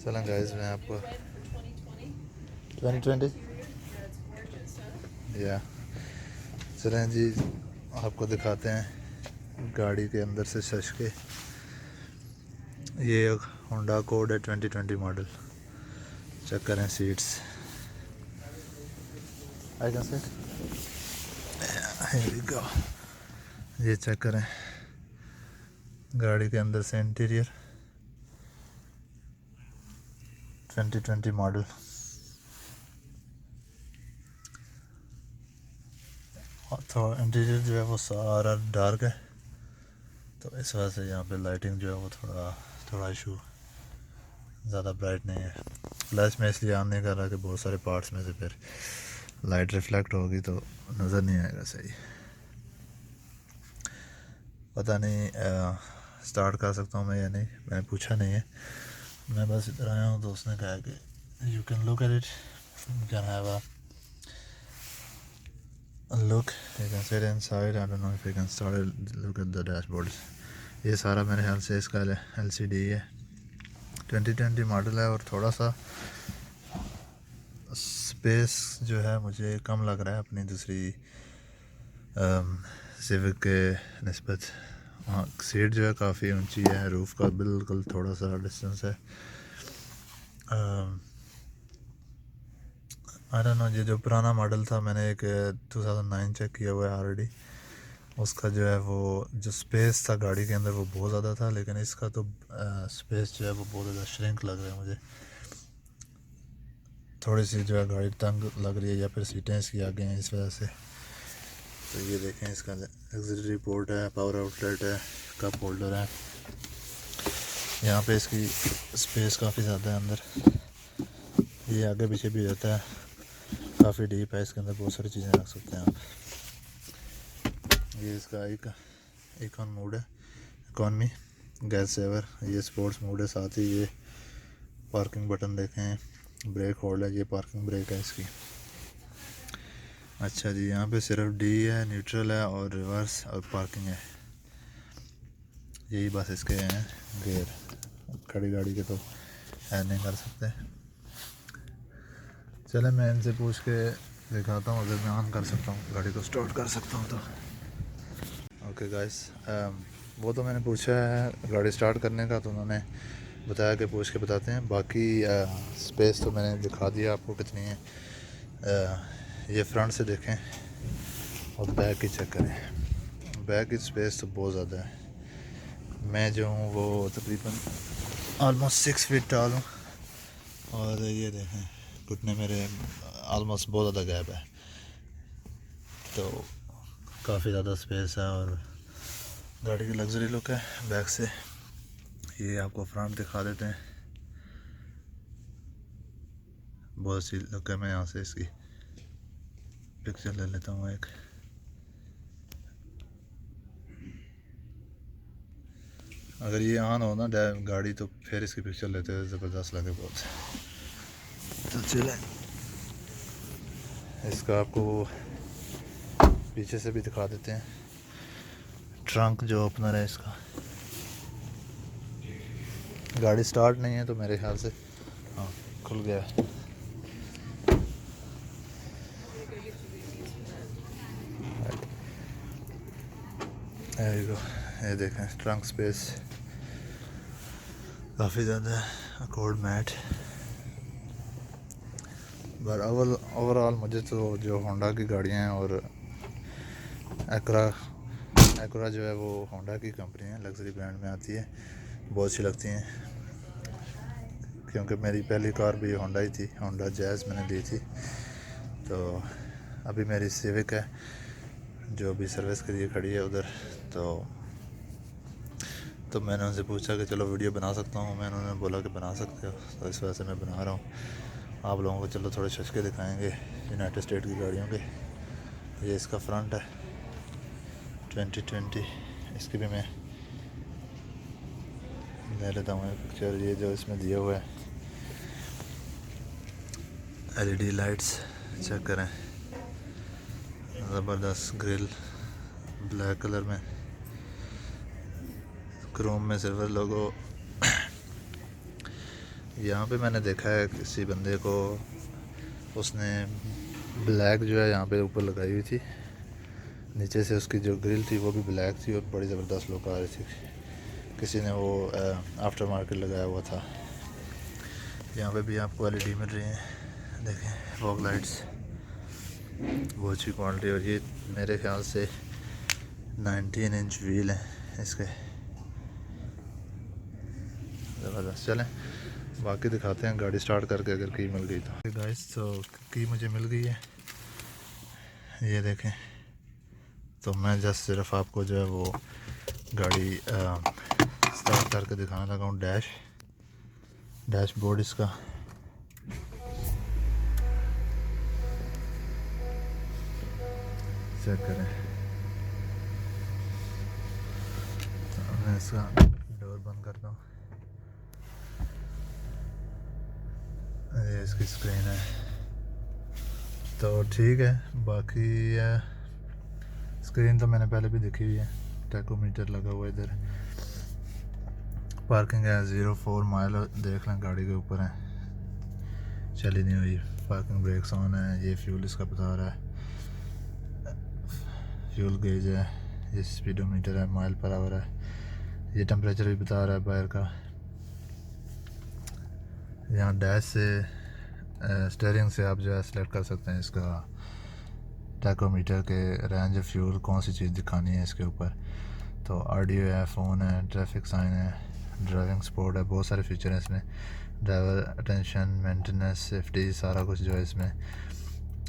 चलें गाइस, मैं आपको 2020 या चलें जी, आपको दिखाते हैं गाड़ी के अंदर से शश के। ये एक होंडा कोड है 2020 मॉडल। चेक करें seats. I can set, here we go. ये चेक करें गाड़ी के अंदर से इंटीरियर 2020 मॉडल। थोड़ा इंटीरियर जो है वो सारा डार्क है, तो इस वजह से यहाँ पे लाइटिंग जो है वो थोड़ा इशू, ज़्यादा ब्राइट नहीं है। फ्लैश में इसलिए ऑन नहीं कर रहा कि बहुत सारे पार्ट्स में से फिर लाइट रिफ्लेक्ट होगी तो नज़र नहीं आएगा सही। पता नहीं स्टार्ट कर सकता हूँ मैं या नहीं, मैंने पूछा नहीं है। मैं बस इधर आया हूँ तो उसने कहा कि you can look at it, you can have a look, you can sit inside. I don't know if you can start look at the dashboard. ये सारा मेरे ख्याल से इसका LCD है, 2020 मॉडल है और थोड़ा सा स्पेस जो है मुझे कम लग रहा है अपनी दूसरी सिविक के निस्बत। हाँ, सीट जो है काफ़ी ऊंची है, रूफ़ का बिल्कुल थोड़ा सा डिस्टेंस है। आई डोंट नो, ये जो पुराना मॉडल था मैंने एक 2009 चेक किया हुआ है ऑलरेडी, उसका जो है वो जो स्पेस था गाड़ी के अंदर वो बहुत ज़्यादा था, लेकिन इसका तो स्पेस जो है वो बहुत ज़्यादा श्रिंक लग रहा है मुझे। थोड़ी सी जो है गाड़ी तंग लग रही है या फिर सीटें इसकी आगे हैं इस वजह से। तो ये देखें, इसका एक्सिलरी पोर्ट है, पावर आउटलेट है, कप होल्डर है। यहाँ पे इसकी स्पेस काफ़ी ज़्यादा है अंदर, ये आगे पीछे भी रहता है, काफ़ी डीप है, इसके अंदर बहुत सारी चीज़ें रख सकते हैं आप। ये इसका इकॉन मोड है, इकॉनमी, गैस सेवर। ये स्पोर्ट्स मोड है, साथ ही ये पार्किंग बटन देखें, ब्रेक होल्ड है, ये पार्किंग ब्रेक है इसकी। अच्छा जी, यहाँ पे सिर्फ डी है, न्यूट्रल है और रिवर्स और पार्किंग है, यही बस इसके हैं गियर। खड़ी गाड़ी के तो ऐड नहीं कर सकते। चले मैं इनसे पूछ के दिखाता हूँ, अगर मैं ऑन कर सकता हूँ गाड़ी को, स्टार्ट कर सकता हूँ तो। ओके गाइस, वो तो मैंने पूछा है गाड़ी स्टार्ट करने का, तो उन्होंने बताया कि पूछ के बताते हैं। बाकी स्पेस तो मैंने दिखा दिया आपको कितनी है। ये फ्रंट से देखें और बैक की चेक करें। बैक की स्पेस तो बहुत ज़्यादा है। मैं जो हूँ वो तकरीबन ऑलमोस्ट 6 फीट टाल हूँ, और ये देखें घुटने मेरे ऑलमोस्ट बहुत ज़्यादा गैप है, तो काफ़ी ज़्यादा स्पेस है और गाड़ी की लग्जरी लुक है। बैक से ये आपको फ्रंट दिखा देते हैं, बहुत सी लुक है। मैं यहाँ से इसकी पिक्चर ले लेता हूँ एक। अगर ये ऑन हो ना गाड़ी तो फिर इसकी पिक्चर लेते हुए ज़बरदस्त लगे बहुत। तो चले इसका आपको पीछे से भी दिखा देते हैं। ट्रंक जो ओपनर है इसका, गाड़ी स्टार्ट नहीं है तो मेरे ख्याल से हाँ खुल गया है। ये देखें ट्रंक स्पेस काफ़ी ज़्यादा है, अकॉर्ड मैट। पर ओवरऑल मुझे तो जो होंडा की गाड़ियाँ हैं और एक्रा जो है वो होंडा की कंपनी है, लग्जरी ब्रांड में आती है, बहुत अच्छी लगती हैं। क्योंकि मेरी पहली कार भी होंडा ही थी, होंडा जैज़ मैंने ली थी। तो अभी मेरी सिविक है जो भी सर्विस के लिए खड़ी है उधर। तो मैंने उनसे पूछा कि चलो वीडियो बना सकता हूँ मैं, उन्होंने बोला कि बना सकते हो, तो इस वजह से मैं बना रहा हूँ आप लोगों को। चलो थोड़े शशके दिखाएंगे यूनाइटेड स्टेट की गाड़ियों के। ये इसका फ्रंट है 2020, इसकी भी मैं ले लेता हूँ एक पिक्चर। ये जो इसमें दिया हुआ है LED लाइट्स चेक करें, ज़बरदस्त ग्रिल ब्लैक कलर में, क्रोम में सिल्वर लोगो, यहाँ पे मैंने देखा है किसी बंदे को, उसने ब्लैक जो है यहाँ पे ऊपर लगाई हुई थी, नीचे से उसकी जो ग्रिल थी वो भी ब्लैक थी और बड़ी ज़बरदस्त लुक आ रही थी। किसी ने वो आफ्टर मार्केट लगाया हुआ था। यहाँ पे भी आपको एलईडी मिल रही हैं, देखें फॉग लाइट्स, बहुत अच्छी क्वालिटी। और ये मेरे ख्याल से 19 इंच व्हील हैं इसके, ज़बरदस्त। चलें बाकी दिखाते हैं गाड़ी स्टार्ट करके अगर की मिल गई तो। गाइस तो की मुझे मिल गई है, ये देखें। तो मैं जस्ट सिर्फ आपको जो है वो गाड़ी स्टार्ट करके दिखाने लगा हूँ। डैशबोर्ड इसका चेक करें। तो मैं इसका डोर बंद करता हूँ, ये इसकी स्क्रीन है। तो ठीक है, बाकी स्क्रीन तो मैंने पहले भी देखी हुई है। टैकोमीटर लगा हुआ है इधर। पार्किंग है 0 4 माइल, देख लें गाड़ी के ऊपर है, चली नहीं हुई। पार्किंग ब्रेक्स ऑन है। ये फ्यूल इसका बता रहा है, फ्यूल गेज है। ये स्पीडोमीटर है, माइल पर आवर है। ये टेम्परेचर भी बता रहा है बाहर का। यहाँ डैश से स्टीयरिंग से आप जो है सेलेक्ट कर सकते हैं इसका टैकोमीटर के रेंज फ्यूल, कौन सी चीज़ दिखानी है इसके ऊपर। तो ऑडियो है, फ़ोन है, ट्रैफिक साइन है, ड्राइविंग सपोर्ट है, बहुत सारे फीचर हैं इसमें। ड्राइवर अटेंशन, मेंटेनेंस, सेफ्टी, सारा कुछ जो है इसमें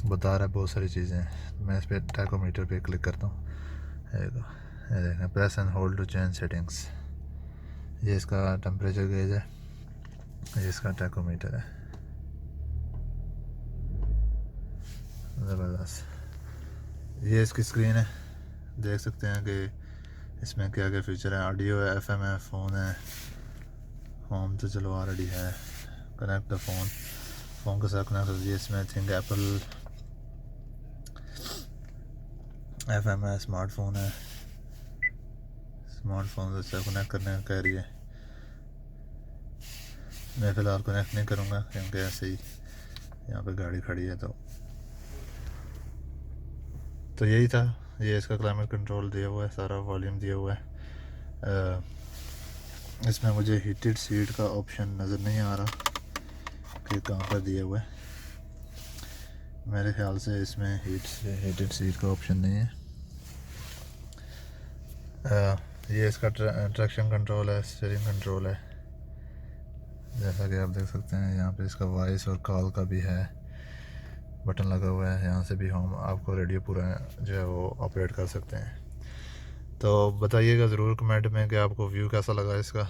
बता रहा है, बहुत सारी चीज़ें। मैं इस पर टैकोमीटर पे क्लिक करता हूँ, ये देखें, press and hold to change settings. ये इसका टेम्परेचर गेज है, ये इसका टैकोमीटर है, ज़बरदस्त। ये इसकी स्क्रीन है, देख सकते हैं कि इसमें क्या क्या फीचर है। ऑडियो है, एफएम है, फ़ोन है, होम तो चलो ऑलरेडी है। कनेक्ट द फ़ोन के साथ कनेक्ट होती है इसमें। थिंक एप्पल एफएम है, स्मार्टफोन है, स्मार्टफोन से कनेक्ट करने का कह रही है। मैं फ़िलहाल कनेक्ट नहीं करूँगा क्योंकि ऐसे ही यहाँ पे गाड़ी खड़ी है। तो यही था। ये इसका क्लाइमेट कंट्रोल दिया हुआ है, सारा वॉल्यूम दिया हुआ है। इसमें मुझे हीटेड सीट का ऑप्शन नज़र नहीं आ रहा कि कहाँ पर दिया हुआ है। मेरे ख्याल से इसमें हीटेड सीट का ऑप्शन नहीं है। ये इसका ट्रैक्शन कंट्रोल है, स्टीयरिंग कंट्रोल है, जैसा कि आप देख सकते हैं। यहाँ पे इसका वॉइस और कॉल का भी है, बटन लगा हुआ है। यहाँ से भी हम आपको रेडियो पूरा जो है वो ऑपरेट कर सकते हैं। तो बताइएगा ज़रूर कमेंट में कि आपको व्यू कैसा लगा इसका।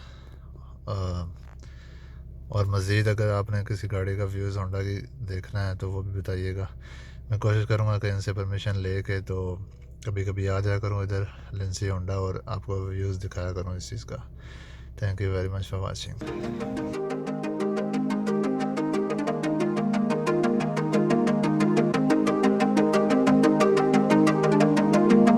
और मज़ीद अगर आपने किसी गाड़ी का व्यूज़ होंडा की देखना है तो वो भी बताइएगा। मैं कोशिश करूँगा कि इनसे परमिशन ले के तो कभी कभी आ जाया करूँ इधर लिंसी होंडा और आपको व्यूज़ दिखाया करूँ इस चीज़ का। Thank you very much for watching.